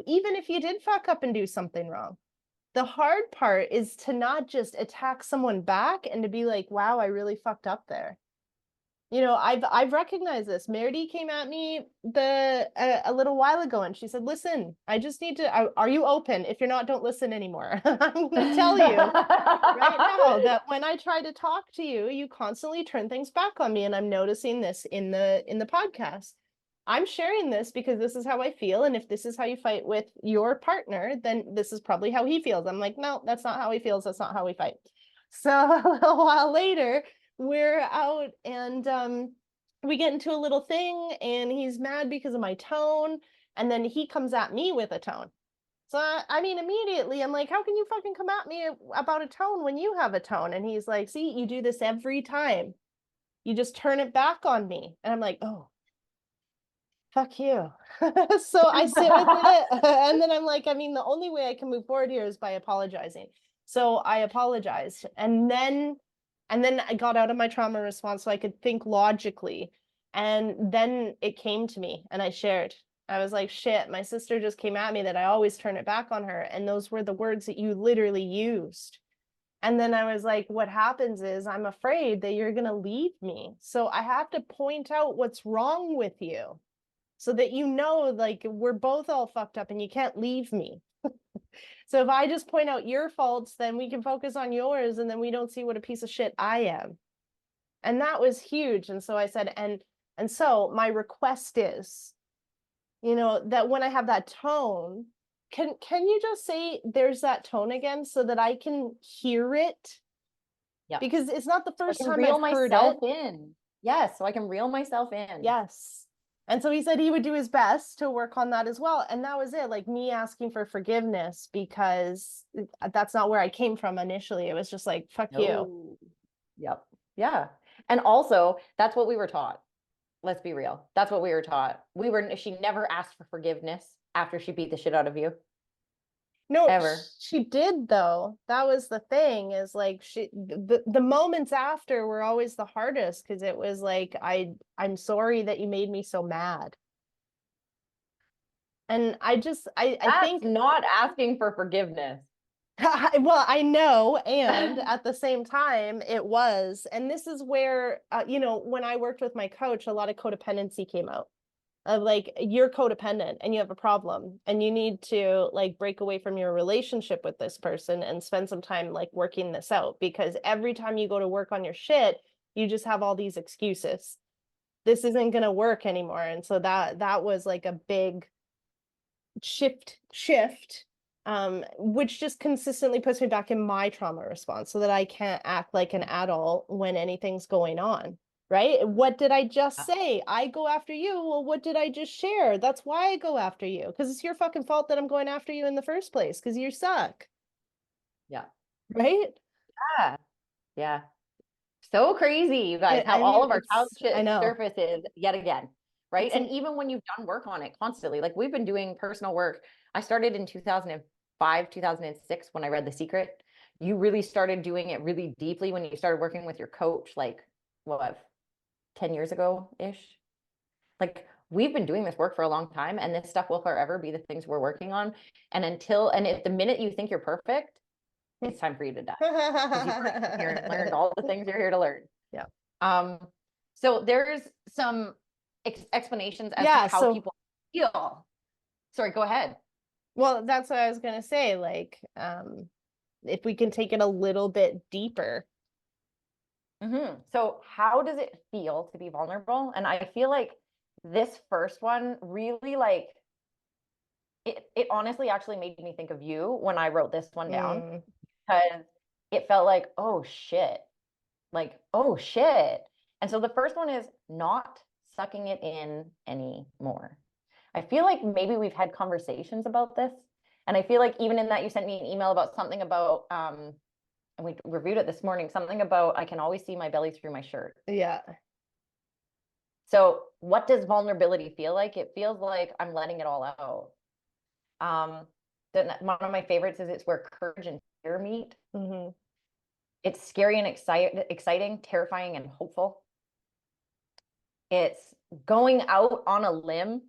A: even if you did fuck up and do something wrong. The hard part is to not just attack someone back and to be like, wow, I really fucked up there. You know, I've recognized this. Meredith came at me a little while ago and she said, listen, I just need to, are you open? If you're not, don't listen anymore. I'm going to tell you right now that when I try to talk to you, you constantly turn things back on me. And I'm noticing this in the podcast. I'm sharing this because this is how I feel. And if this is how you fight with your partner, then this is probably how he feels. I'm like, no, that's not how he feels. That's not how we fight. So a little while later, we're out and we get into a little thing and he's mad because of my tone. And then he comes at me with a tone. So I mean, immediately I'm like, how can you fucking come at me about a tone when you have a tone? And he's like, see, you do this every time. You just turn it back on me. And I'm like, oh, fuck you. So I sit with it. And then I'm like, I mean, the only way I can move forward here is by apologizing. So I apologized. And then I got out of my trauma response so I could think logically. And then it came to me and I shared. I was like, shit, my sister just came at me that I always turn it back on her. And those were the words that you literally used. And then I was like, what happens is I'm afraid that you're going to leave me. So I have to point out what's wrong with you so that you know, like, we're both all fucked up and you can't leave me. So if I just point out your faults, then we can focus on yours and then we don't see what a piece of shit I am. And that was huge. And so I said, and so my request is, that when I have that tone, can you just say there's that tone again so that I can hear it?
C: Yeah.
A: Because it's not the
C: I
A: first
C: can
A: time
C: reel
A: I've heard
C: myself
A: it.
C: in. Yes, so I can reel myself in.
A: Yes. And so he said he would do his best to work on that as well. And that was it, like me asking for forgiveness because that's not where I came from initially. It was just like, fuck you.
C: No. Yep. Yeah. And also, that's what we were taught. Let's be real. That's what we were taught. She never asked for forgiveness after she beat the shit out of you.
A: No,
C: Ever.
A: she did though. That was the thing, is like the moments after were always the hardest because it was like I'm sorry that you made me so mad. And I
C: That's
A: think
C: not asking for forgiveness.
A: well, I know, and at the same time it was, and this is where when I worked with my coach, a lot of codependency came out. Of like, you're codependent and you have a problem and you need to like break away from your relationship with this person and spend some time like working this out, because every time you go to work on your shit, you just have all these excuses. This isn't going to work anymore. And so that was like a big shift, which just consistently puts me back in my trauma response so that I can't act like an adult when anything's going on. Right? What did I just say? I go after you. Well, what did I just share? That's why I go after you, because it's your fucking fault that I'm going after you in the first place, because you suck.
C: Yeah.
A: Right?
C: Yeah. Yeah. So crazy, you guys, how
A: I
C: all
A: mean,
C: of our child
A: I
C: shit
A: know.
C: surfaces yet again, right?
A: It's
C: And even when you've done work on it constantly, like we've been doing personal work. I started in 2005, 2006 when I read The Secret. You really started doing it really deeply when you started working with your coach, like what, 10 years ago-ish? Like we've been doing this work for a long time, and this stuff will forever be the things we're working on. And if the minute you think you're perfect, it's time for you to die because you've already been here and learned all the things you're here to learn.
A: yeah.
C: So there's some explanations as to
A: Yeah,
C: how
A: so
C: people feel. Sorry, go ahead.
A: well, that's what I was gonna say. Like, if we can take it a little bit deeper.
C: So how does it feel to be vulnerable? And I feel like this first one really like it honestly actually made me think of you when I wrote this one down, because it felt like, oh shit, like, oh shit. And so the first one is not sucking it in anymore. I feel like maybe we've had conversations about this. And I feel like even in that, you sent me an email about something about, and we reviewed it this morning, something about I can always see my belly through my shirt.
A: Yeah.
C: So what does vulnerability feel like? It feels like I'm letting it all out. Then one of my favorites is it's where courage and fear meet. It's scary and exciting, terrifying and hopeful. It's going out on a limb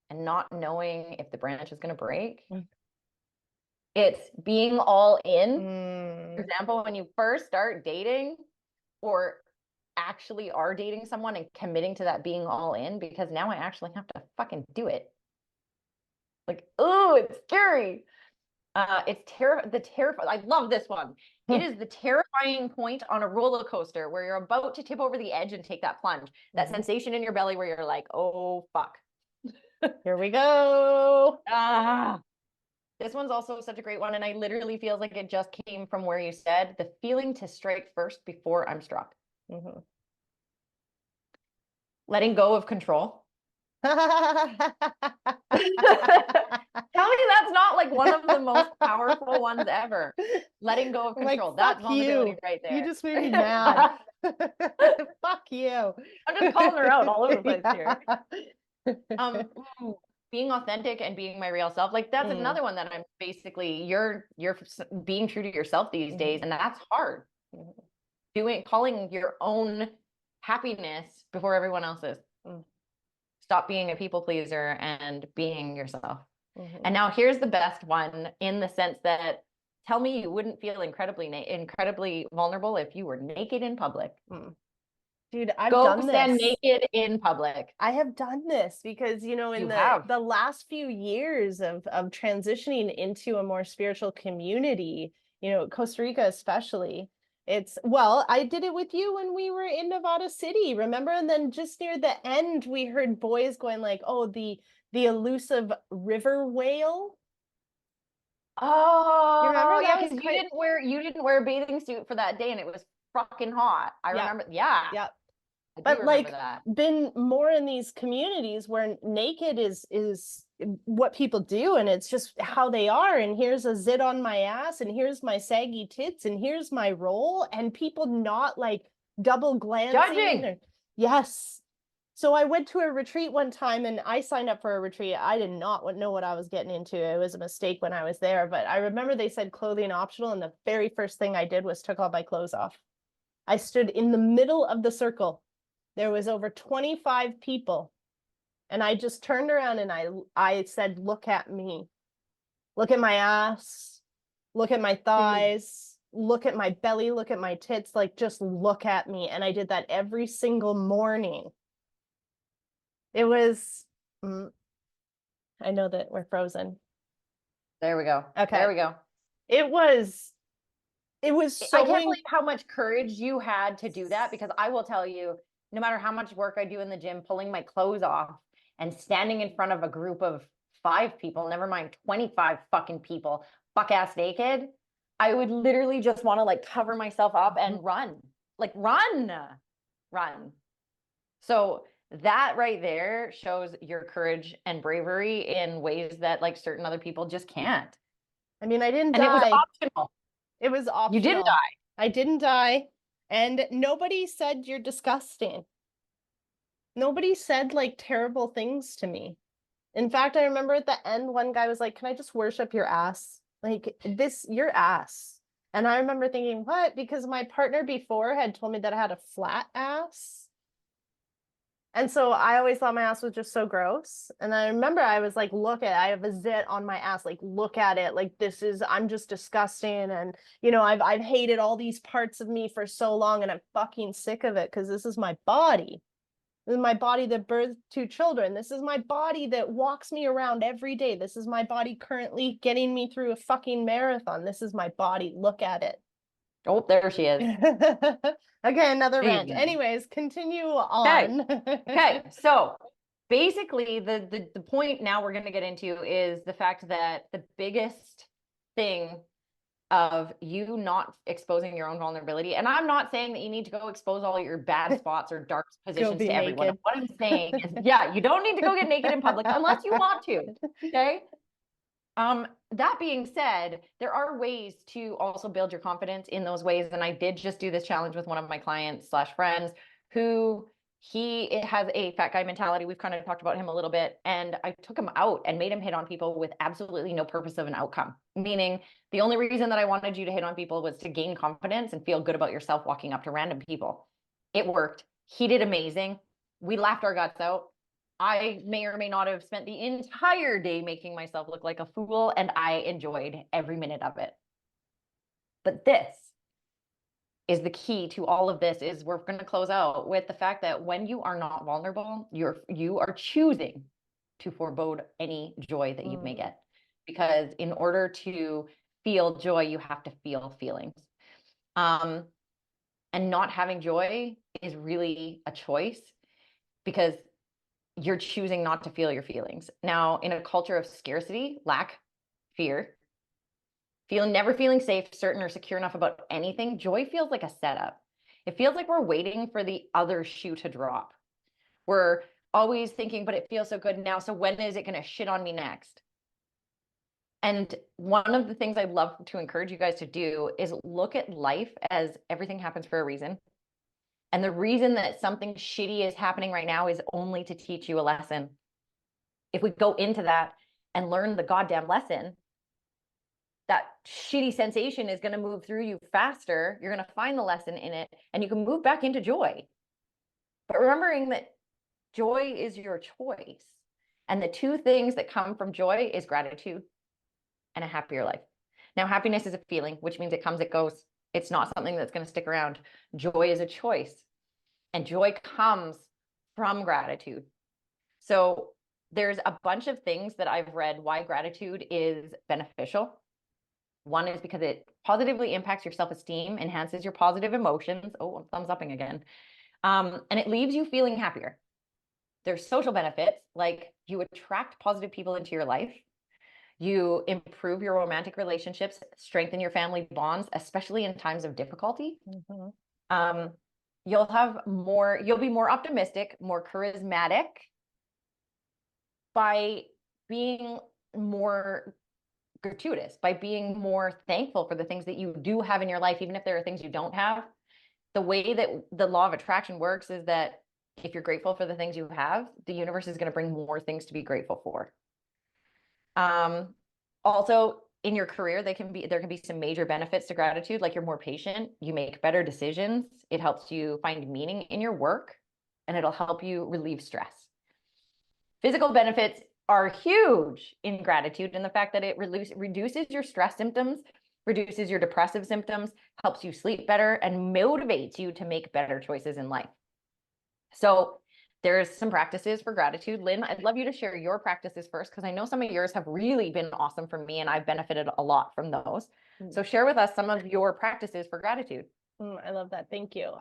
C: and not knowing if the branch is going to break. It's being all in. For example, when you first start dating or actually are dating someone and committing to that being all in, because now I actually have to fucking do it. Like, oh, it's scary. It's terrifying. I love this one. It is the terrifying point on a roller coaster where you're about to tip over the edge and take that plunge. That sensation in your belly where you're like, oh fuck.
A: Here we go.
C: This one's also such a great one, and I literally feels like it just came from where you said the feeling to strike first before I'm struck. Letting go of control. Tell me that's not like one of the most powerful ones ever. Letting go of control.
A: Like,
C: that's vulnerability right there.
A: You just made me mad. Fuck you.
C: I'm just calling her out all over the place here. Being authentic and being my real self. Like that's another one that I'm basically you're being true to yourself these days, and that's hard. Calling your own happiness before everyone else's. Stop being a people pleaser and being yourself.
A: Mhm.
C: And now here's the best one, in the sense that, tell me you wouldn't feel incredibly vulnerable if you were naked in public.
A: Dude, I've
C: Go
A: done
C: stand
A: this.
C: naked in public.
A: I have done this because, you know, in
C: You
A: the
C: have.
A: the last few years of transitioning into a more spiritual community, you know, Costa Rica especially, well, I did it with you when we were in Nevada City, remember? And then just near the end, we heard boys going like, "Oh, the elusive river whale." You remember?
C: Oh, yeah,
A: That was
C: because
A: quite,
C: you didn't wear a bathing suit for that day and it was fucking hot. I
A: yeah,
C: remember. Yeah,
A: yeah.
C: I do
A: But
C: remember
A: like
C: that.
A: been more in these communities where naked is what people do, and it's just how they are, and here's a zit on my ass, and here's my saggy tits, and here's my role, and people not like double glancing
C: Judging.
A: or, yes. So I went to a retreat one time, and I signed up for a retreat. I did not know what I was getting into. It was a mistake when I was there, but I remember they said clothing optional, and the very first thing I did was took all my clothes off. I stood in the middle of the circle. There was over 25 people, and I just turned around and I said, "Look at me. Look at my ass. Look at my
C: Dude.
A: thighs. Look at my belly. Look at my tits. Like, just look at me." And I did that every single morning. It was, I know that we're frozen.
C: There we go.
A: Okay.
C: There we go.
A: It was, it was
C: I
A: so,
C: can't believe how much courage you had to do that, because I will tell you, no matter how much work I do in the gym, pulling my clothes off and standing in front of a group of 5 people, never mind 25 fucking people, buck ass naked, I would literally just want to like cover myself up and run. Like run. So that right there shows your courage and bravery in ways that like certain other people just can't.
A: I mean, I didn't
C: And it was
A: die.
C: optional.
A: It was
C: You didn't
A: optional.
C: die.
A: I didn't die. And nobody said you're disgusting. Nobody said like terrible things to me. In fact, I remember at the end, one guy was like, "Can I just worship your ass? Like this, your ass." And I remember thinking, what? Because my partner before had told me that I had a flat ass. And so I always thought my ass was just so gross. And I remember I was like, "Look at, I have a zit on my ass. Like, look at it. Like, this is, I'm just disgusting. And, you know, I've hated all these parts of me for so long, and I'm fucking sick of it because this is my body. This is my body that birthed 2 children. This is my body that walks me around every day. This is my body currently getting me through a fucking marathon. This is my body. Look at it."
C: Oh, there she is.
A: Okay, another rant.
C: Jesus.
A: Anyways, continue
C: Okay.
A: on.
C: Okay. So basically, the point now we're going to get into is the fact that the biggest thing of you not exposing your own vulnerability, and I'm not saying that you need to go expose all your bad spots or dark
A: Go
C: positions
A: be
C: to everyone.
A: naked.
C: What I'm saying is, yeah, you don't need to go get naked in public unless you want to. Okay. That being said, there are ways to also build your confidence in those ways. And I did just do this challenge with one of my clients slash friends who it has a fat guy mentality. We've kind of talked about him a little bit. And I took him out and made him hit on people with absolutely no purpose of an outcome. Meaning the only reason that I wanted you to hit on people was to gain confidence and feel good about yourself walking up to random people. It worked. He did amazing. We laughed our guts out. I may or may not have spent the entire day making myself look like a fool, and I enjoyed every minute of it. But this is the key to all of this. Is we're going to close out with the fact that when you are not vulnerable, you are choosing to forebode any joy that you may get, because in order to feel joy, you have to feel feelings. And not having joy is really a choice, because you're choosing not to feel your feelings. Now, in a culture of scarcity, lack, fear, never feeling safe, certain, or secure enough about anything, joy feels like a setup. It feels like we're waiting for the other shoe to drop. We're always thinking, but it feels so good now, so when is it going to shit on me next? And one of the things I'd love to encourage you guys to do is look at life as everything happens for a reason. And the reason that something shitty is happening right now is only to teach you a lesson. If we go into that and learn the goddamn lesson, that shitty sensation is going to move through you faster. You're going to find the lesson in it, and you can move back into joy. But remembering that Joy is your choice. And the two things that come from joy is gratitude and a happier life. Now, happiness is a feeling, which means it comes, it goes. It's not something that's going to stick around. Joy is a choice, and joy comes from gratitude. So there's a bunch of things that I've read why gratitude is beneficial. One is because it positively impacts your self-esteem, enhances your positive emotions. Oh, I'm thumbs upping again. And it leaves you feeling happier. There's social benefits, like you attract positive people into your life. You improve your romantic relationships, strengthen your family bonds, especially in times of difficulty.
A: Mhm.
C: You'll be more optimistic, more charismatic by being more gratuitous, by being more thankful for the things that you do have in your life, even if there are things you don't have. The way that the law of attraction works is that if you're grateful for the things you have, the universe is going to bring more things to be grateful for. Also, in your career, there can be some major benefits to gratitude, like you're more patient, you make better decisions, it helps you find meaning in your work, and it'll help you relieve stress. Physical benefits are huge in gratitude, and the fact that it reduces your stress symptoms, reduces your depressive symptoms, helps you sleep better, and motivates you to make better choices in life. So there's some practices for gratitude. Lynn, I'd love you to share your practices first, because I know some of yours have really been awesome for me, and I've benefited a lot from those. So share with us some of your practices for gratitude.
A: I love that. Thank you.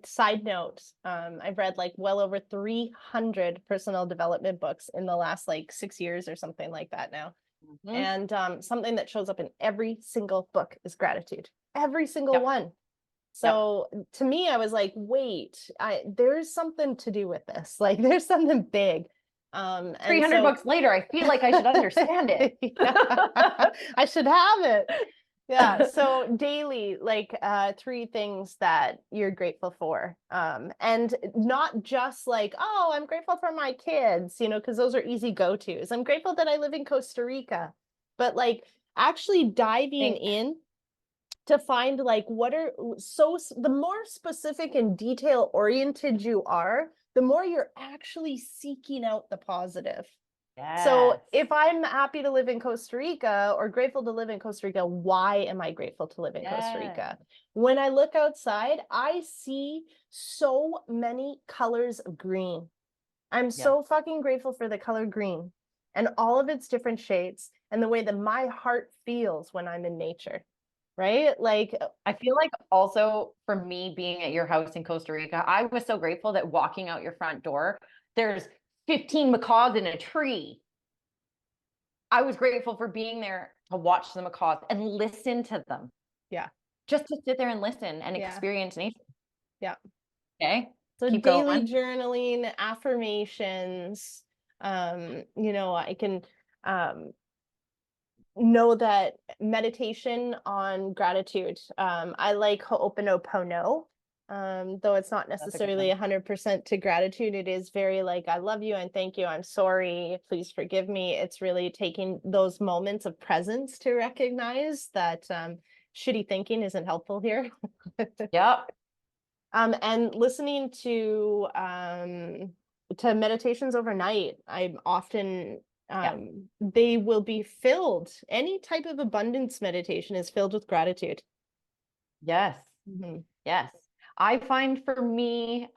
A: Side note, I've read like well over 300 personal development books in the last like 6 years or something like that now. And something that shows up in every single book is gratitude. Every single one. So to me, I was like, wait, there's something to do with this. Like there's something big.
C: 300 books later, I feel like I should understand it.
A: I should have it. Yeah. So daily, like 3 things that you're grateful for. And not just like, oh, I'm grateful for my kids, because those are easy go-tos. I'm grateful that I live in Costa Rica, but like actually diving in to find like the more specific and detail oriented you are, the more you're actually seeking out the positive. So if I'm happy to live in Costa Rica or grateful to live in Costa Rica, why am I grateful to live in Costa Rica? When I look outside, I see so many colors of green. I'm so fucking grateful for the color green and all of its different shades and the way that my heart feels when I'm in nature. Right? Like,
C: I feel like also for me being at your house in Costa Rica, I was so grateful that walking out your front door, there's 15 macaws in a tree. I was grateful for being there to watch the macaws and listen to them.
A: Yeah.
C: Just to sit there and listen and experience nature.
A: Yeah.
C: Okay.
A: So
C: keep
A: daily
C: going.
A: journaling, affirmations, I can know that meditation on gratitude. I like Ho'oponopono, though it's not necessarily 100% to gratitude. It is very like, I love you and thank you. I'm sorry. Please forgive me. It's really taking those moments of presence to recognize that shitty thinking isn't helpful here.
C: Yep.
A: And listening to meditations overnight, I'm often they will be filled. Any type of abundance meditation is filled with gratitude.
C: Yes. Yes. I find for me,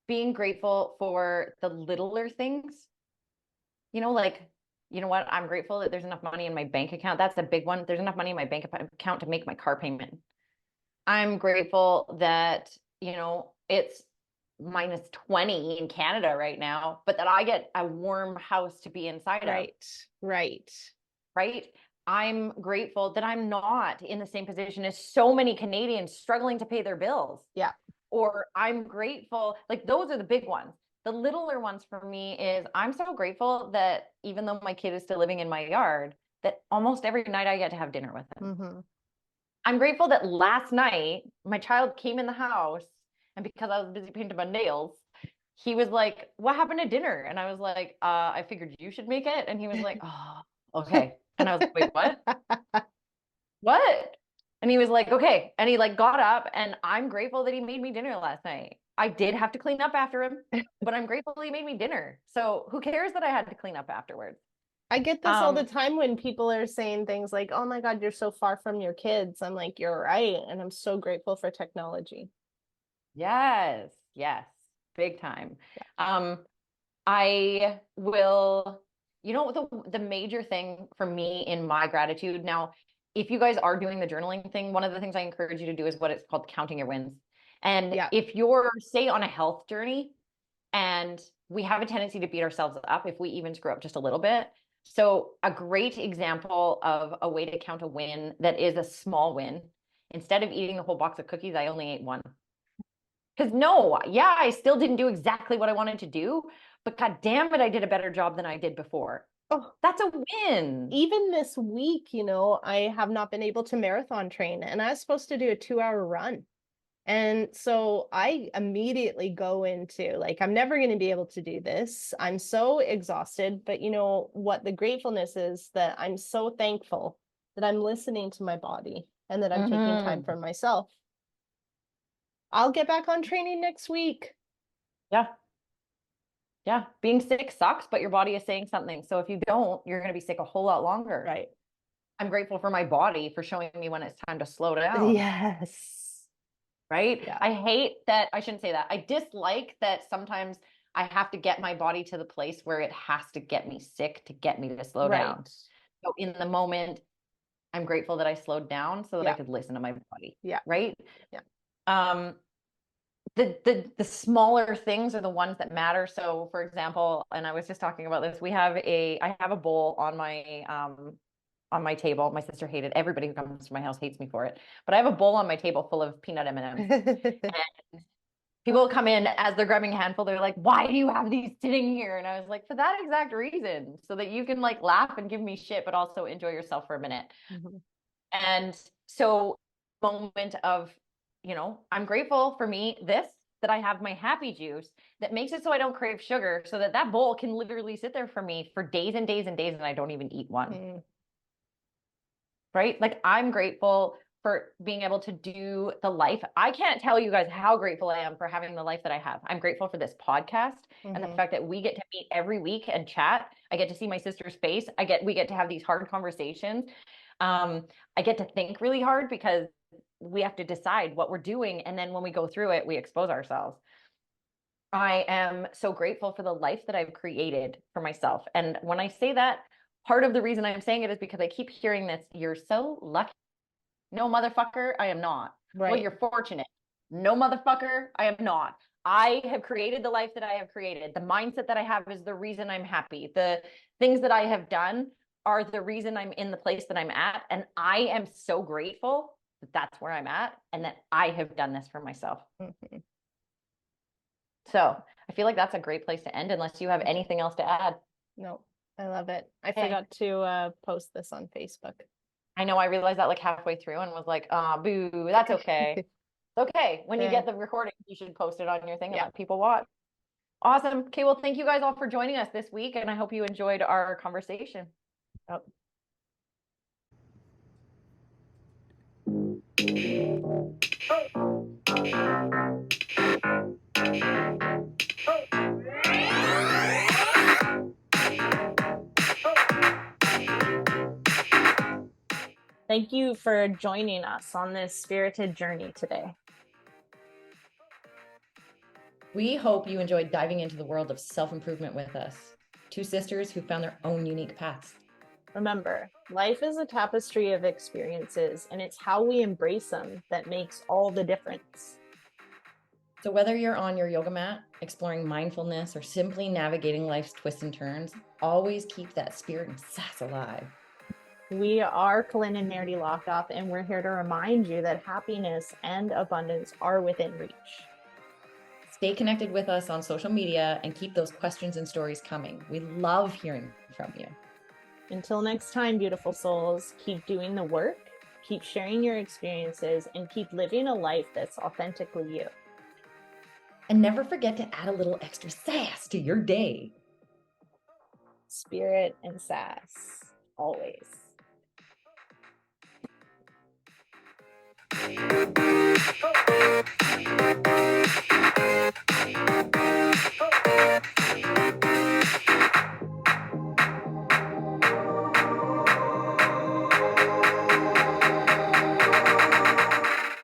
C: being grateful for the littler things, like, you know what? I'm grateful that there's enough money in my bank account. That's a big one. There's enough money in my bank account to make my car payment. I'm grateful that, it's -20 in Canada right now, but that I get a warm house to be inside of.
A: Right.
C: I'm grateful that I'm not in the same position as so many Canadians struggling to pay their bills.
A: Yeah.
C: Or I'm grateful, like those are the big ones. The littler ones for me is I'm so grateful that even though my kid is still living in my yard, that almost every night I get to have dinner with him. I'm grateful that last night my child came in the house, and because I was busy painting my nails, he was like, "What happened to dinner?" And I was like, I figured you should make it." And he was like, "Oh, okay." And I was like, "Wait, what? What?" And he was like, "Okay." And he like got up, and I'm grateful that he made me dinner last night. I did have to clean up after him, but I'm grateful he made me dinner. So who cares that I had to clean up afterwards?
A: I get this all the time when people are saying things like, oh my God, you're so far from your kids. I'm like, you're right. And I'm so grateful for technology.
C: Yes, yes, big time. I will, the major thing for me in my gratitude now, if you guys are doing the journaling thing, one of the things I encourage you to do is what it's called counting your wins. And
A: Yeah.
C: if you're, say, on a health journey, and we have a tendency to beat ourselves up if we even screw up just a little bit. So, a great example of a way to count a win that is a small win, instead of eating the whole box of cookies, I only ate one. Because no, yeah, I still didn't do exactly what I wanted to do, but God damn it, I did a better job than I did before.
A: Oh,
C: that's a win.
A: Even this week, I have not been able to marathon train, and I was supposed to do a 2-hour run. And so I immediately go into like, I'm never going to be able to do this. I'm so exhausted. But you know what? The gratefulness is that I'm so thankful that I'm listening to my body and that I'm taking time for myself. I'll get back on training next week.
C: Yeah. Yeah. Being sick sucks, but your body is saying something. So if you don't, you're going to be sick a whole lot longer.
A: Right.
C: I'm grateful for my body for showing me when it's time to slow down.
A: Yes.
C: Right?
A: Yeah.
C: I hate that. I shouldn't say that. I dislike that sometimes I have to get my body to the place where it has to get me sick to get me to slow down. So in the moment, I'm grateful that I slowed down so that I could listen to my body.
A: Yeah.
C: Right?
A: Yeah.
C: The smaller things are the ones that matter. So for example, and I was just talking about this, I have a bowl on my table. My sister hated, everybody who comes to my house hates me for it, but I have a bowl on my table full of peanut M&Ms. And people come in as they're grabbing a handful, they're like, why do you have these sitting here? And I was like, for that exact reason, so that you can like laugh and give me shit, but also enjoy yourself for a minute. Mm-hmm. And so moment of, I'm grateful for me, that I have my happy juice that makes it so I don't crave sugar, so that bowl can literally sit there for me for days and days and days, and I don't even eat one. Right? Like, I'm grateful for being able to do the life. I can't tell you guys how grateful I am for having the life that I have. I'm grateful for this podcast and the fact that we get to meet every week and chat. I get to see my sister's face. We get to have these hard conversations. I get to think really hard because we have to decide what we're doing. And then when we go through it, we expose ourselves. I am so grateful for the life that I've created for myself. And when I say that, part of the reason I'm saying it is because I keep hearing this, you're so lucky. No, motherfucker, I am not. Right. Well, you're fortunate. No, motherfucker, I am not. I have created the life that I have created. The mindset that I have is the reason I'm happy. The things that I have done are the reason I'm in the place that I'm at. And I am so grateful that that's where I'm at and that I have done this for myself. Mm-hmm. So I feel like that's a great place to end, unless you have anything else to add.
A: No, I love it. I forgot to post this on Facebook.
C: I know, I realized that like halfway through and was like, boo, that's okay. It's okay. When you get the recording, you should post it on your thing and let people watch. Awesome. Okay, well, thank you guys all for joining us this week, and I hope you enjoyed our conversation. Yep.
A: Thank you for joining us on this spirited journey today.
B: We hope you enjoyed diving into the world of self-improvement with us. Two sisters who found their own unique paths.
A: Remember, life is a tapestry of experiences, and it's how we embrace them that makes all the difference.
B: So whether you're on your yoga mat, exploring mindfulness, or simply navigating life's twists and turns, always keep that spirit and sass alive.
A: We are Colin and Nerdy Lockoff, and we're here to remind you that happiness and abundance are within reach.
B: Stay connected with us on social media and keep those questions and stories coming. We love hearing from you.
A: Until next time, beautiful souls, keep doing the work, keep sharing your experiences, and keep living a life that's authentically you.
B: And never forget to add a little extra sass to your day.
A: Spirit and sass, always.